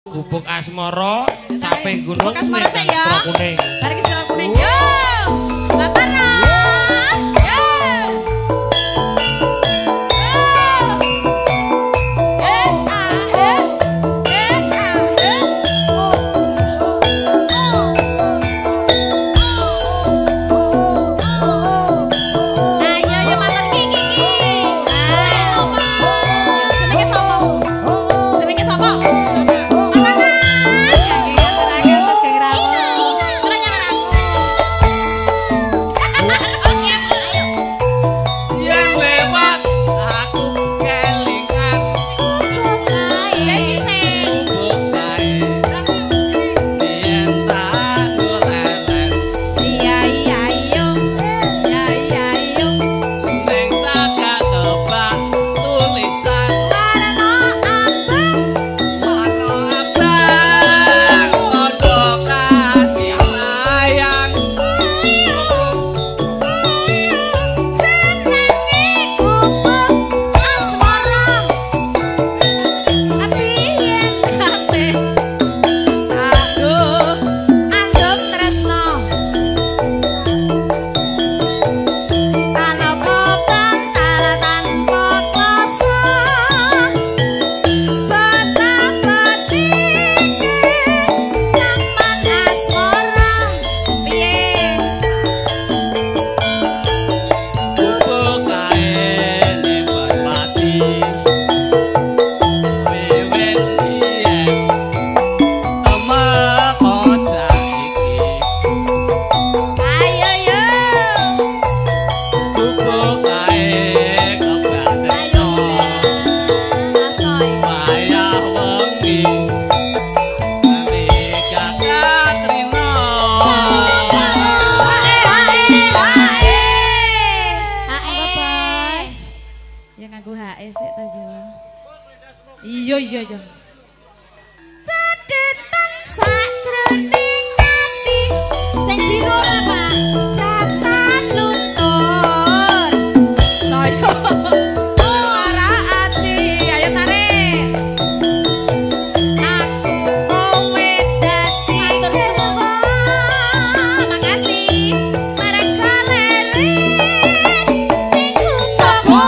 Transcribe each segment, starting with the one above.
Gubuk asmara, caping gunung, gubuk asmara sik ya. Kuning. Tarik Stra Kuning. Yo. Lapara. Yo. Iya. Cadetan sajroning ati sing biru lah, Pak. Datan luntur. Saya ora ati. Ayo tarik. Aku kowe dadi matur suwun. Makasih. Marang galeri. Sapa?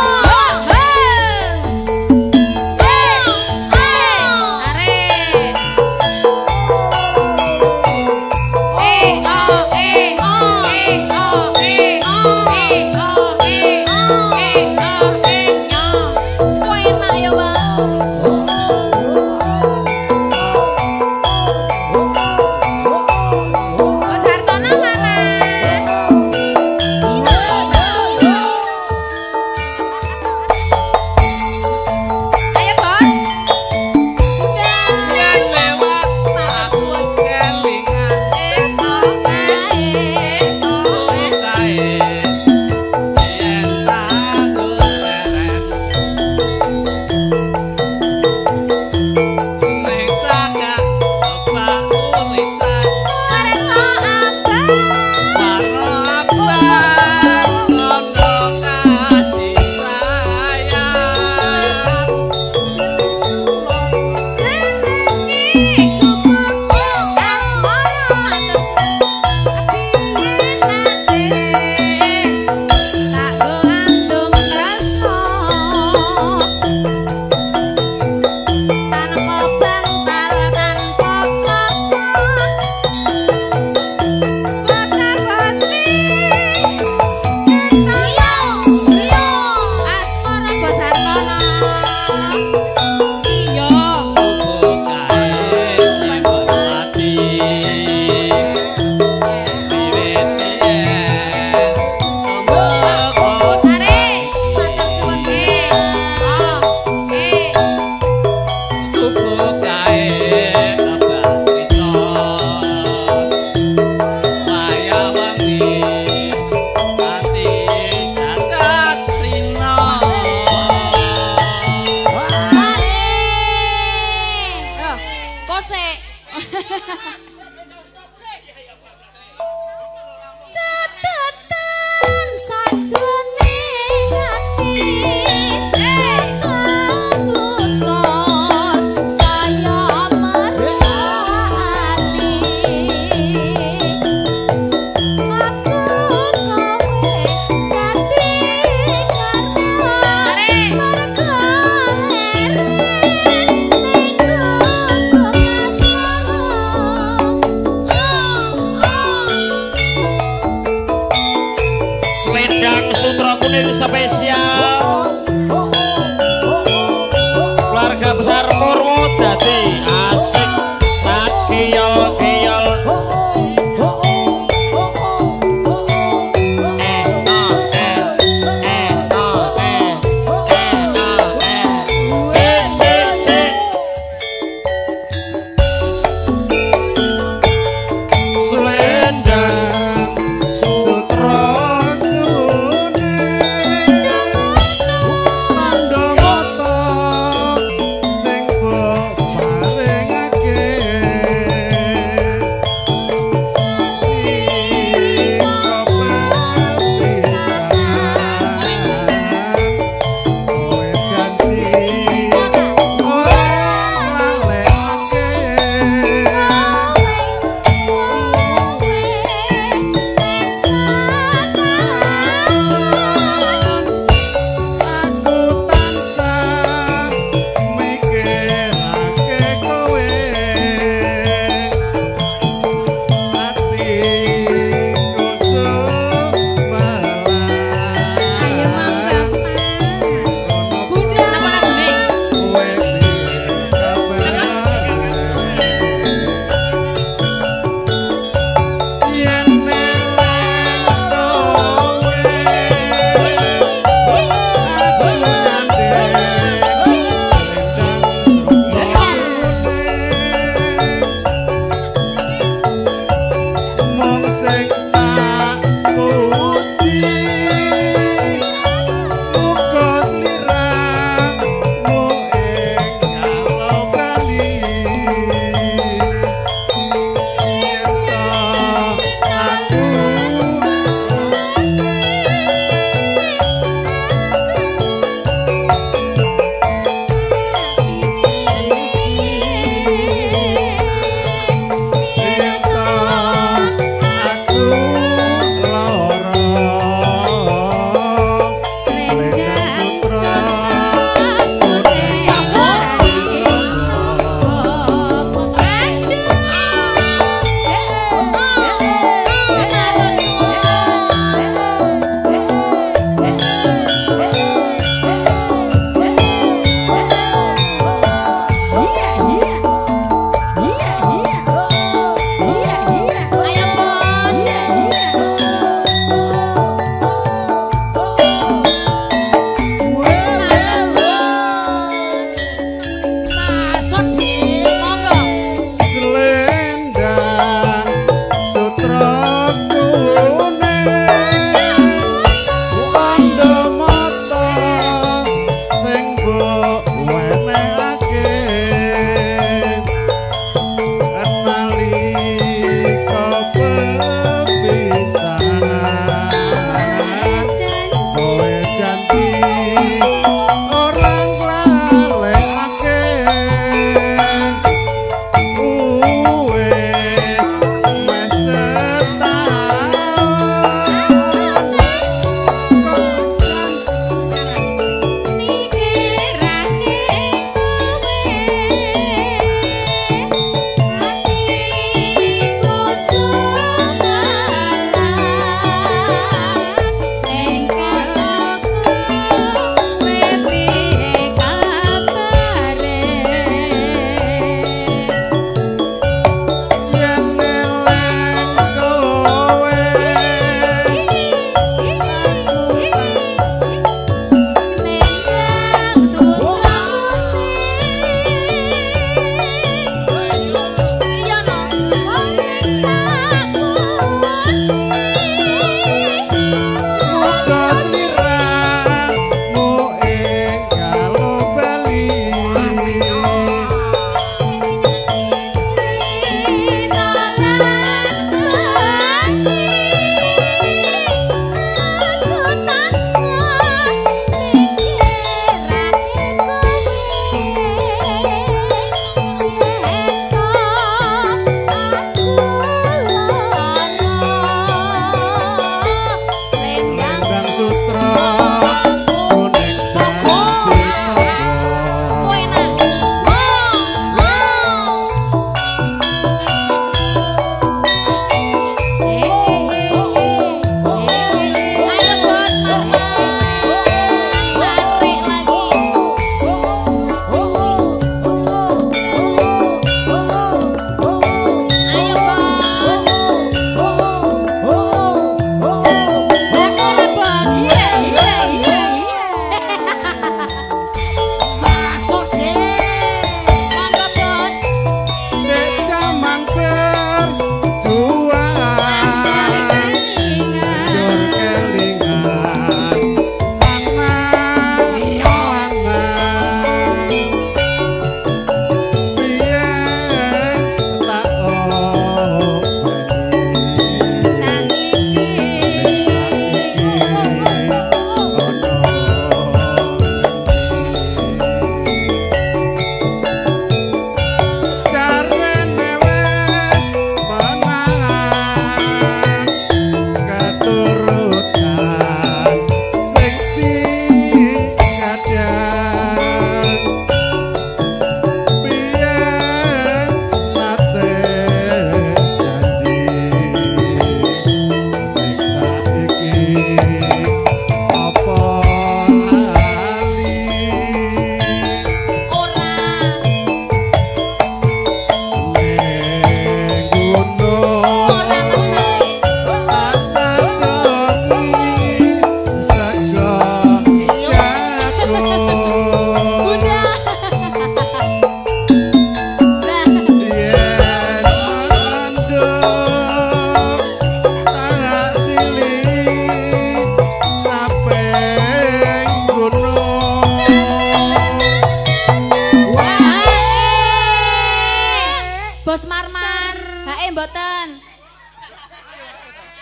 mboten.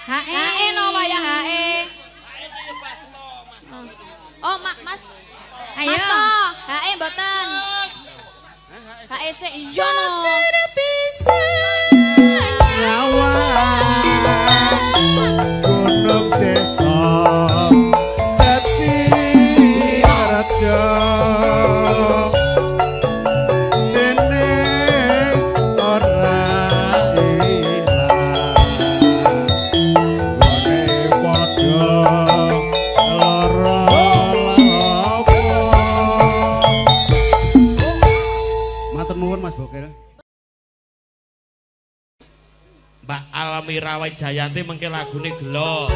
Hae no wayah hae. Oh, Mas. Ayo. Mas to, hae mboten. Hae sik iya no. Nyawa gunung desa dadi raja dene ora ilang wone padha lara lapo. Matur nuwun Mas Bokel. Mbak Almira Jayanti mengke lagune gelo.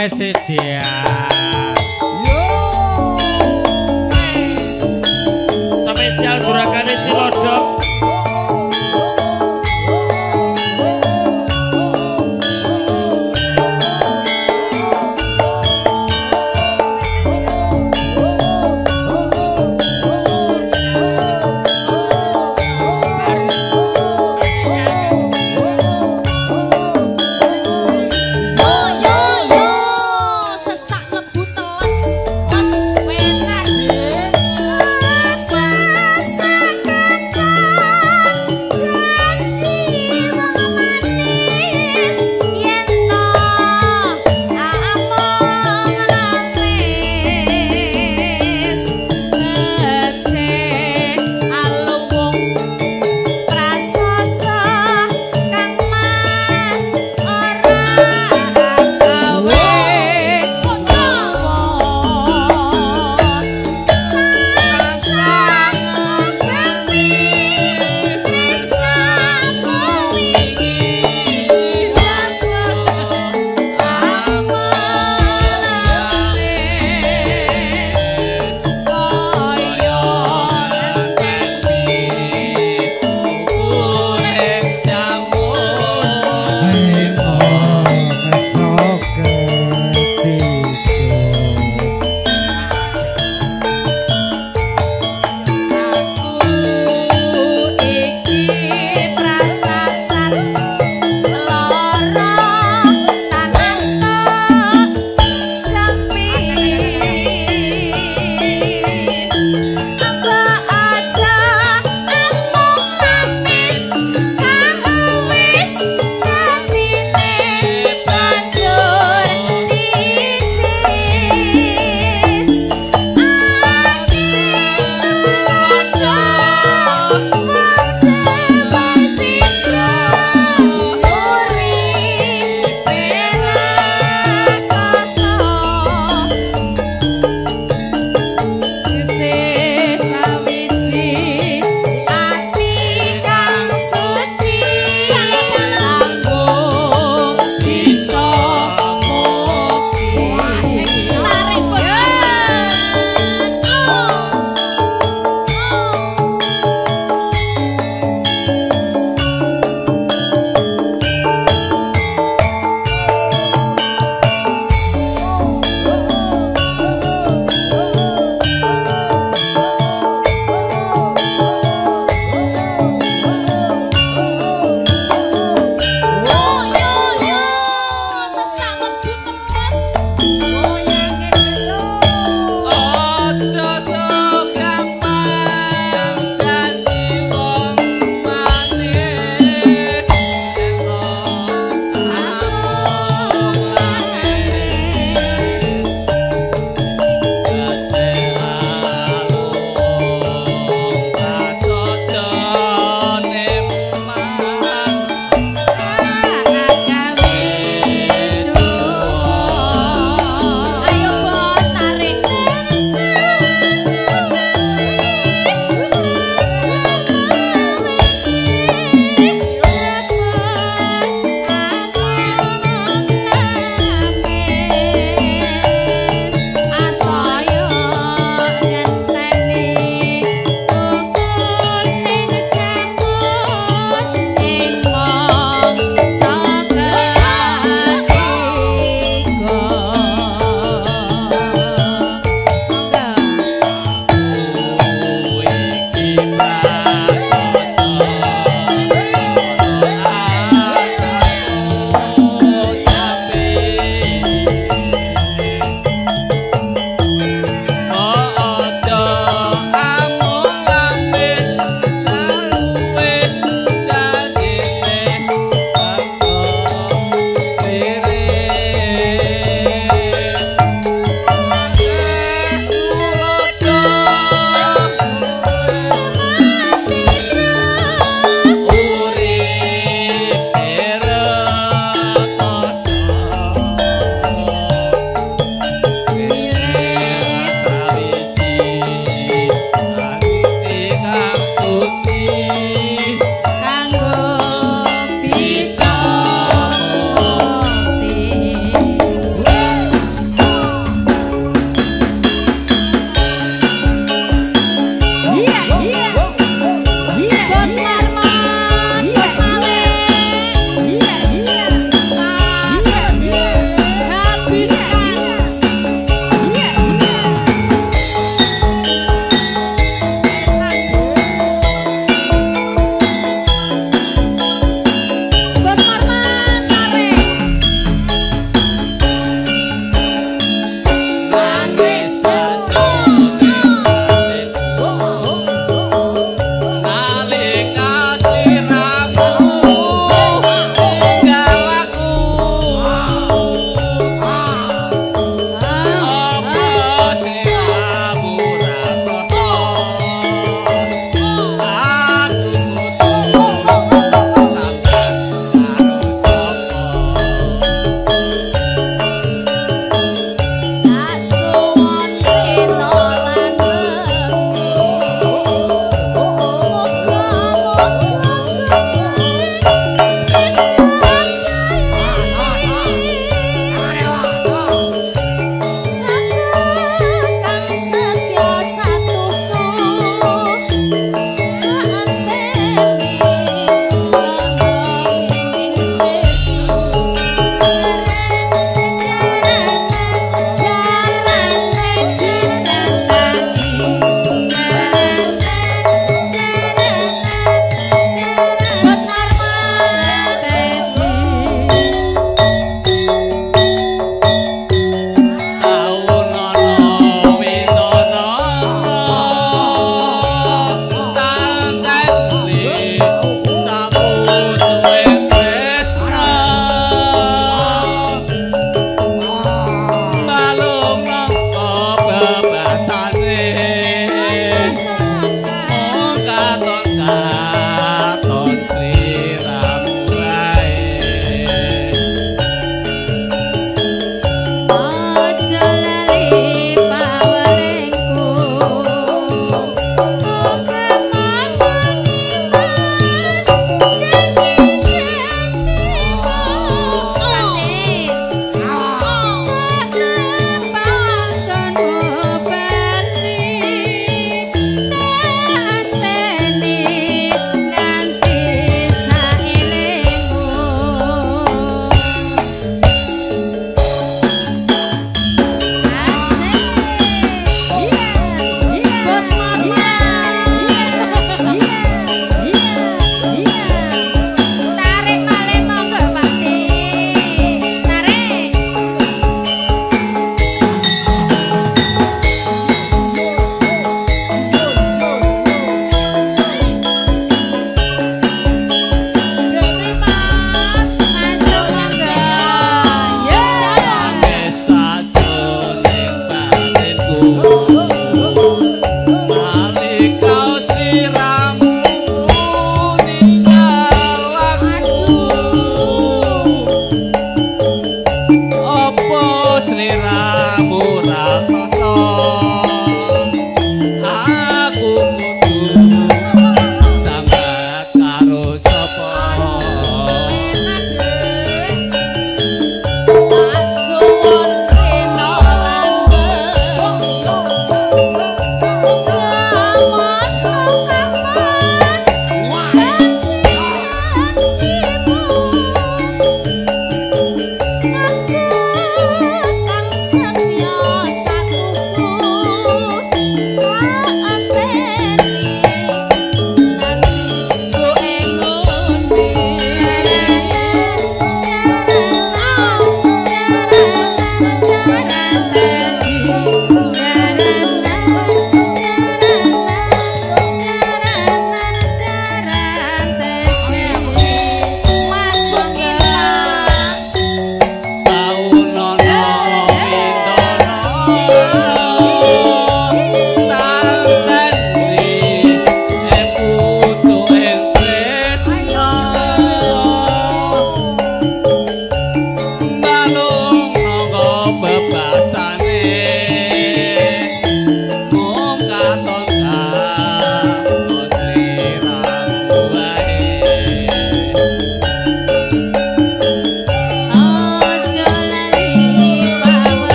Mesedia spesial jurakane Cilodok.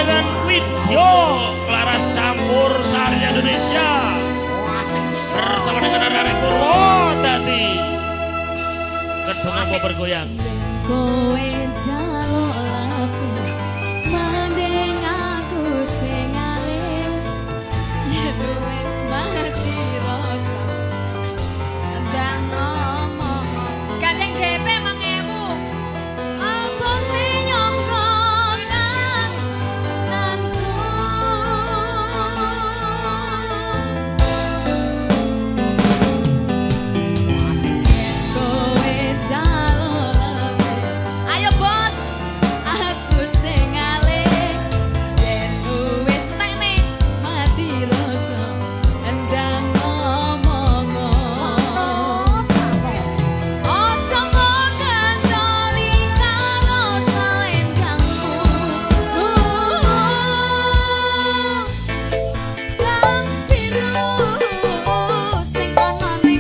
dengan video Laras Campur Sari Indonesia bersama dengan Arek Purwodadi. Kedung apa bergoyang? Kowe jaluk lapi mending aku sing alir yen wis mati rasa ndang ngomong gandeng DP 1000 apa nyongko kananku kowe jaluk lapi ayo bos aku sing alir yen wis tekne mati rasa ndang ngomong ojo ngandali karo selendangmu kang biru sing ana ning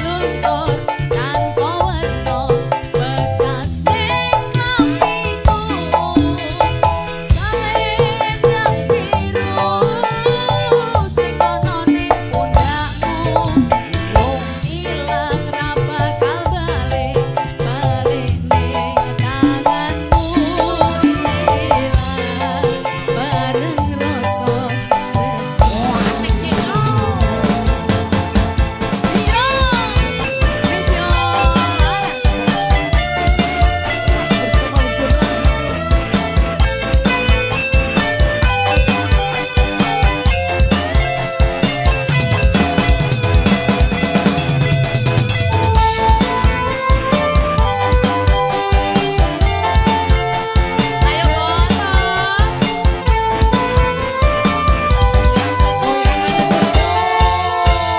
luntur tanpa werna bekas ning kampiku selendang biru sing ana ning pundakmu ilang ra bakal balik ning tanganmu ilang bareng rasa asik video ayo bos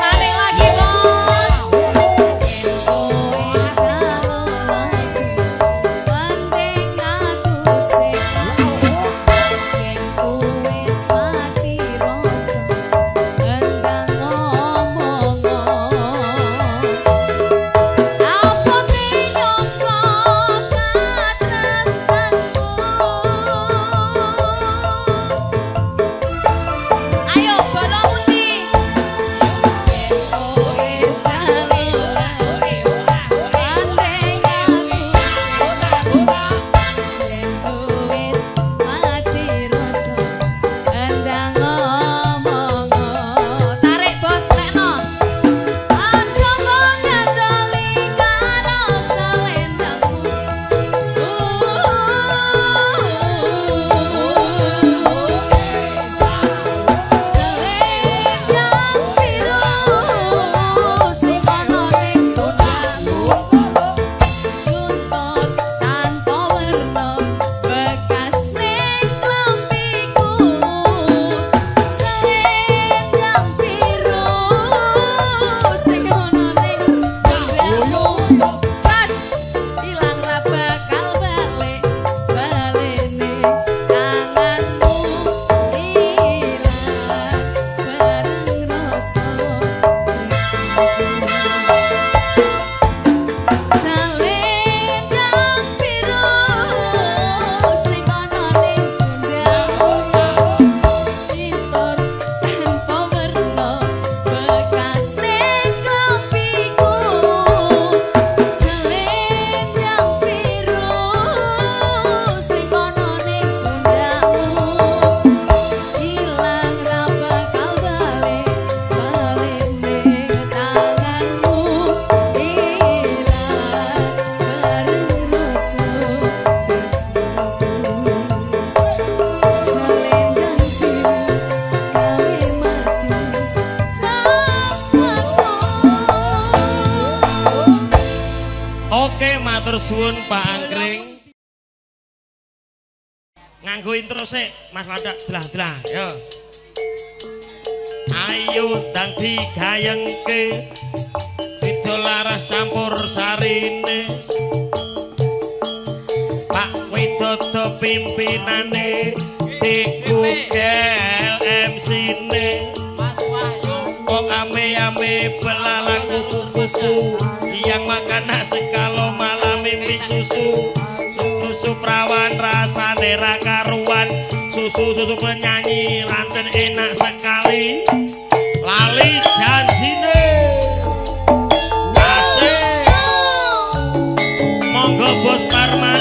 tarik lagi bos yen kowe jaluk lapi mending aku sing yen kowe wis mati rasa ndang ngomong apa nyongko katresnanmu ayo bola putih yen kowe jaluk lapi mending aku yen wis mati rasa ndang ngomong tarik bos lekno aja ngandali karo selendangmu selendang biru sing ana ning pundakmu luntur tanpa werna bekas ning klambiku selendang biru sing ana ning pundakmu jas ilang ra bakal balik ning tanganmu ilang bareng rasa selendang biru sing ana ning pundakmu lintur tanpa werna bekas ning klambiku selendang biru sing ana ning pundakmu ilang ra bakal balik ning tanganmu ilang bareng rasa selendang biru gawe mati rasaku. Oke, matur suwun Pak Angkring. Nganggo intro sik, Mas Ladak delah-delah, yo. Ayo dang digayengke video Laras Campur Sarine. Pak Widodo pimpinane digugel MC-ne. Wong ame-ame belalang kuku-kuku siang makan nasi kalau malam mimpi susu susu perawan rasane susu penyanyi lanten enak sekali lali janjine asik monggo Bos Parman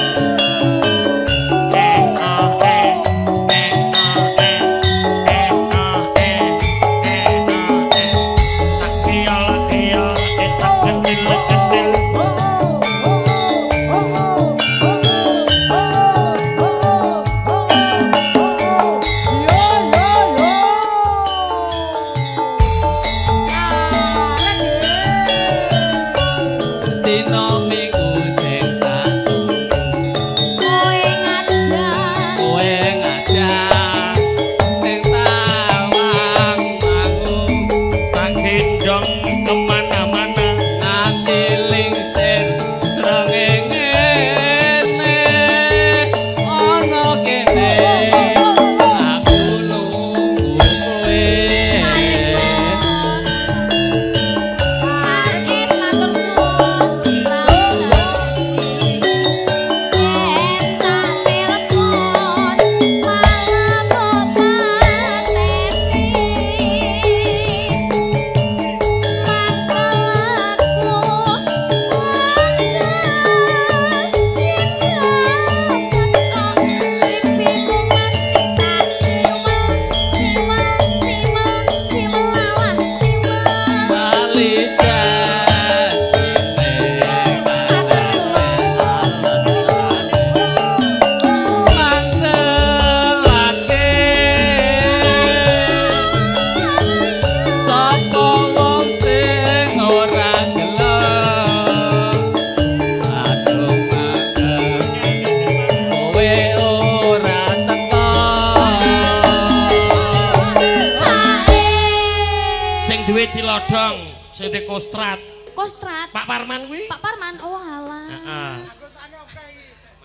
Cilodong sing di Kostrat. Kostrat. Pak Parman kuwi? Pak Parman, oh alah. Heeh.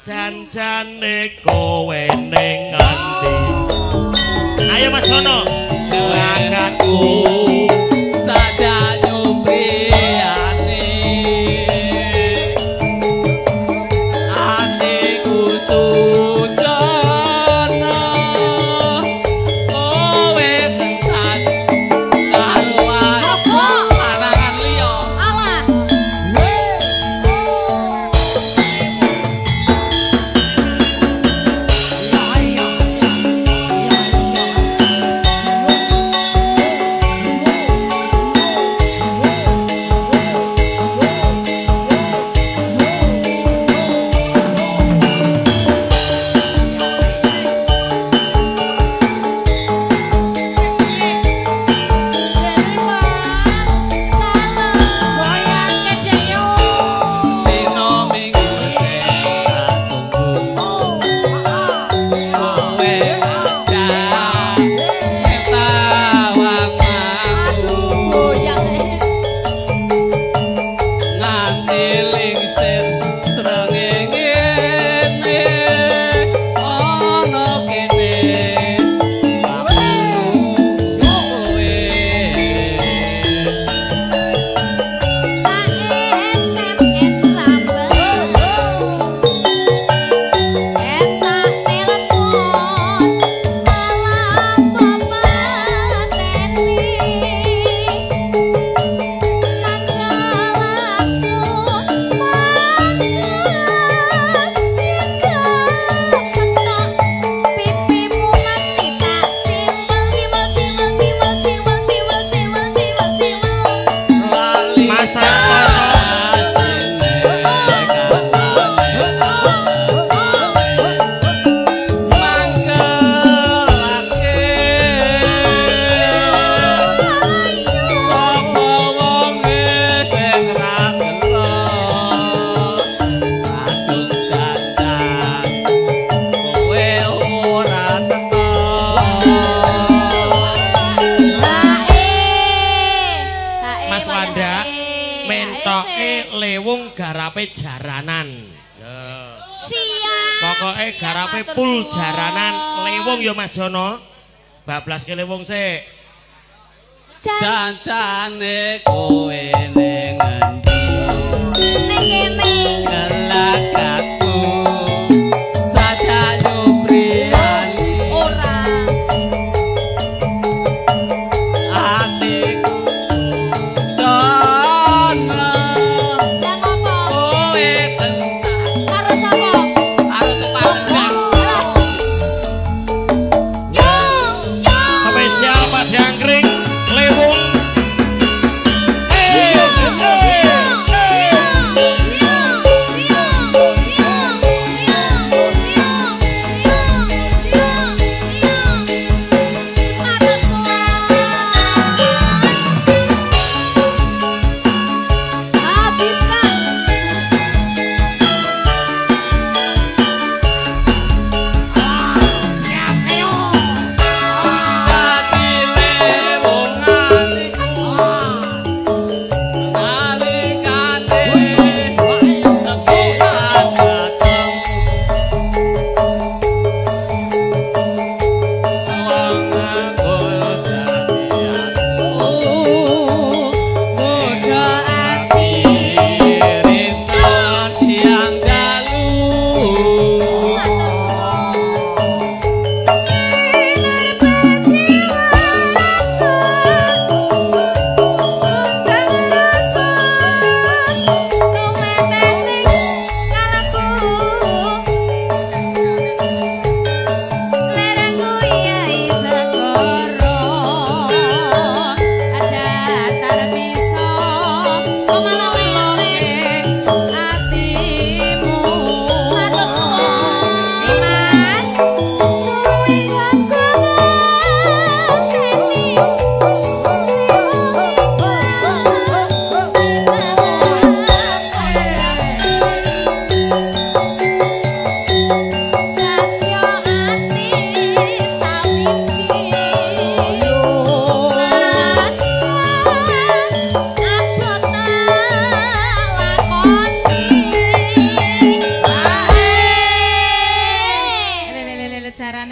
Jan-jane kowe ning ngendi? Ayo Mas Jono. Lagaku saja nyupriane. Atiku sujono. Kowe kentan lewung garape jaranan. Siap. Pokoke garape pul jaranan lewung ya Mas Jono. Bablaske lewung sik. Jansane kowe ning endi? Ning kene. Gelagakmu saja nyupriani. Ora.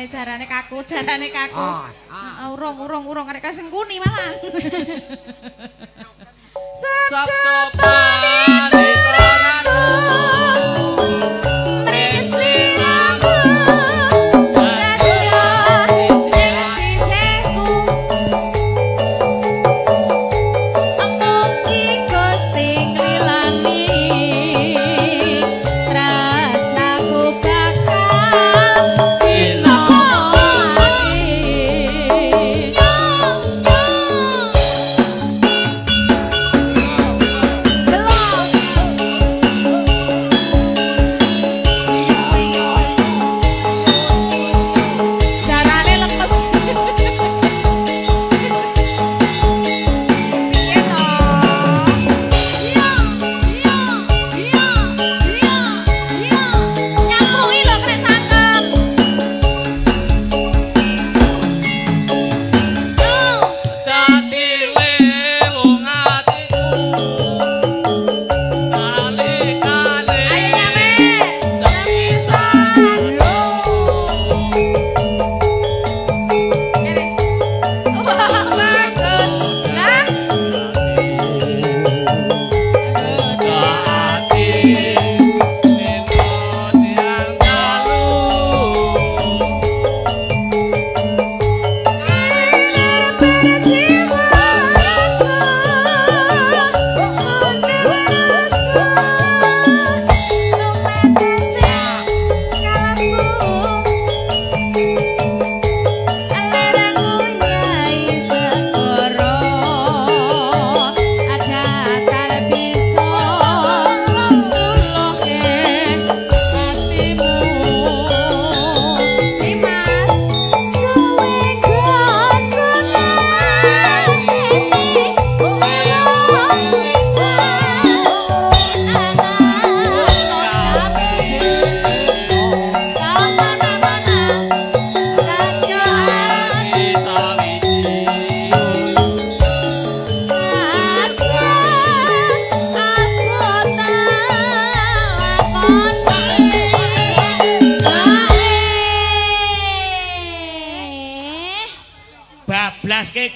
jarane kaku. Urung arek kasengkuni malah. Sabda panitoranu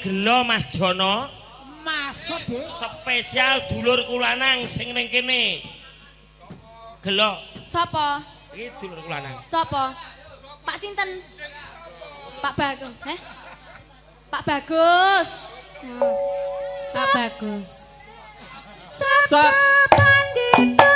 Gelo Mas Jono. Maksud deh. Spesial dulur kulanang sing ning kene. Gelo. Sapa? Iki dulur kulanang. Sapa? Pak sinten? Pak Bagus, Pak Bagus. Pak Bagus. Sapa pandita?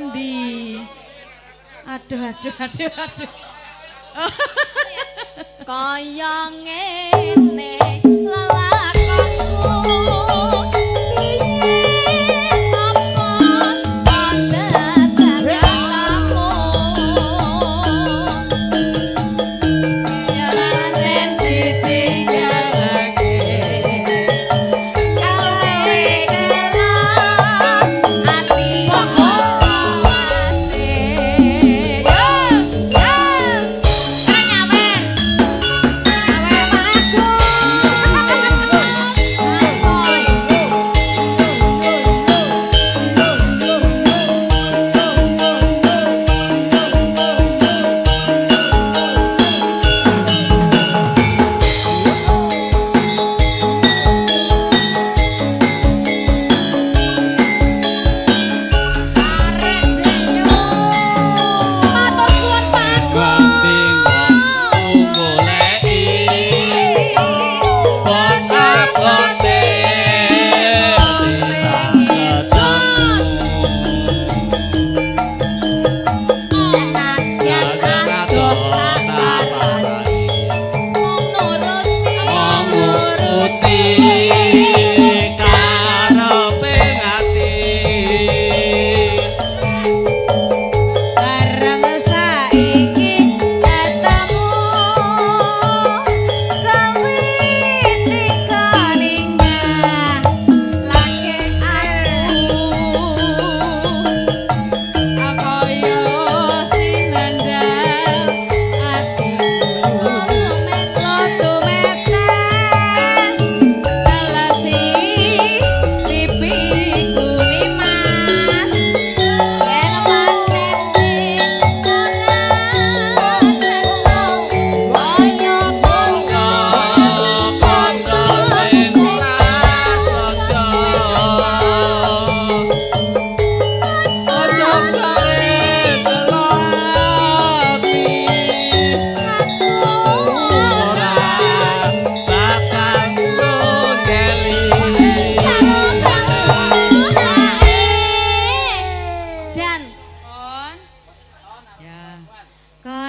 endi? Aduh. Kaya ngene lelakonku piye apa pandadak kamu ya pancen ditinggalake gawe kelam ati sawase yo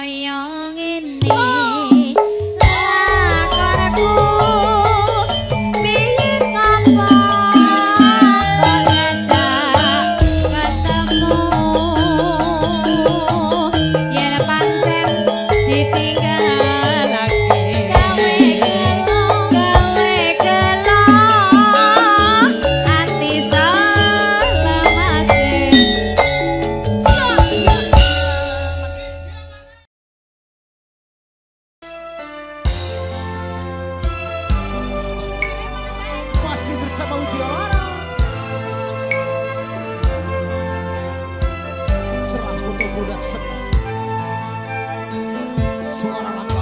nyawer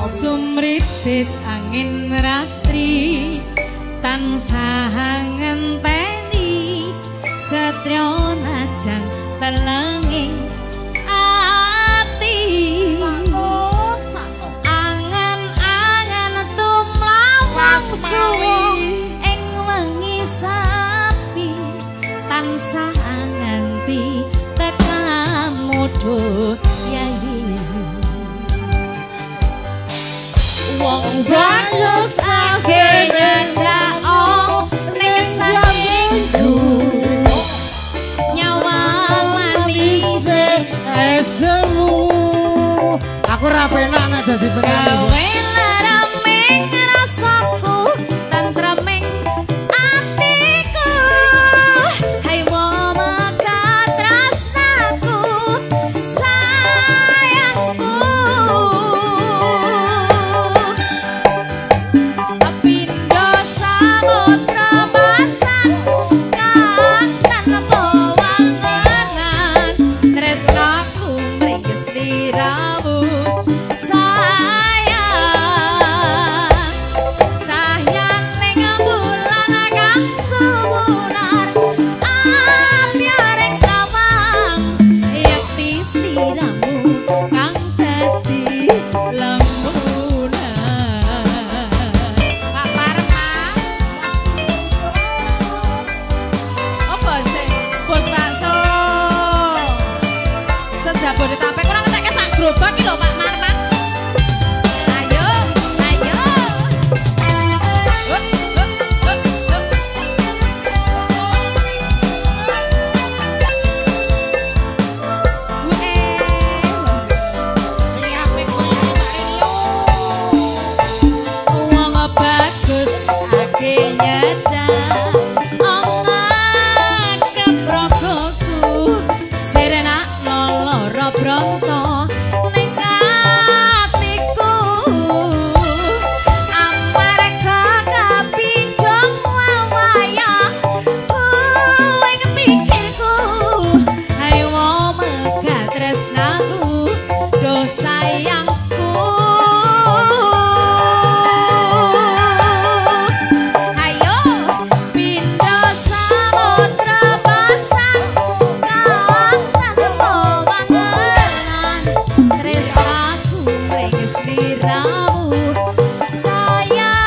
Sumripit angin ratri tansah ngenteni satya najang telenging ati angan-angan tumlawas suwung ing wengi sapi tansah nganti tekamu do yayi wong bagus akhirnya ndak ning saminggu nyawa manis esemu aku ra penak nek dadi penyanyi rameng rasaku tentreming atiku hai mama katrasnaku sayangku apindo samudra basah kangen pewanganan tresnaku mrikes liramu Jabodetabek ora ngetekke sak gerobak iki lho Pak Marman. Ayo, ayo. Hut, hut, hut, hut. Wong bagus ake nyedak ongan keprogoku sirena loro bronto ning atiku amarga kapinjong wawaya ing pikirku ayo megah tresnaku do sayangku ayo pindo samudra pasang kang tanpa wangenan tresnaku mrengis liramu sayang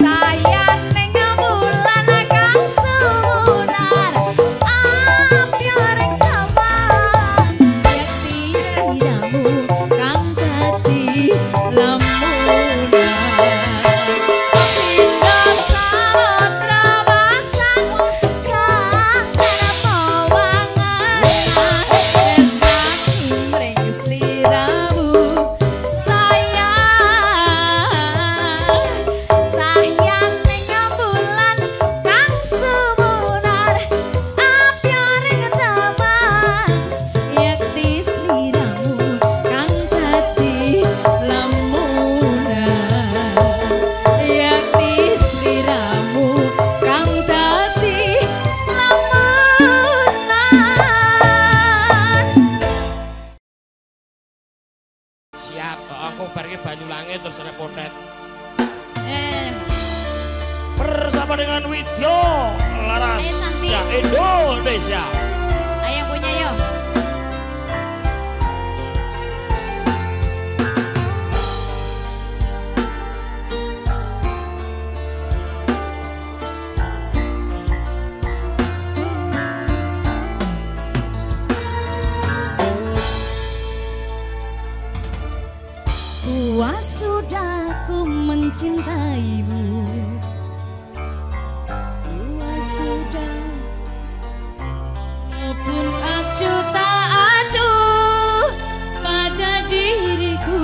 cayaning bulan kang sumunar apyaring tawang yakti siramu kang dadi lamunan pindo samudra pasang kang tanpa wangenan tresnaku mrengis liramu sayang cayaning bulan kang sumunar apyaring tawang yakti sliramu kang dadi lamunan yakti sliramu kang dadi lamunan. Siap, aku barke Banyulangi terus repotet. Bersama dengan Widyo Laras Santi. ya Indonesia. Ayo punya yo. Puas sudah ku mencintaimu. Puas sudah pun acuh tak acuh pada diriku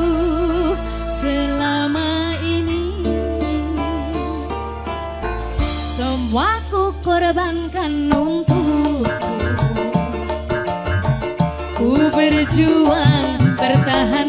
selama ini. Semua ku korbankan untukku. Ku berjuang bertahan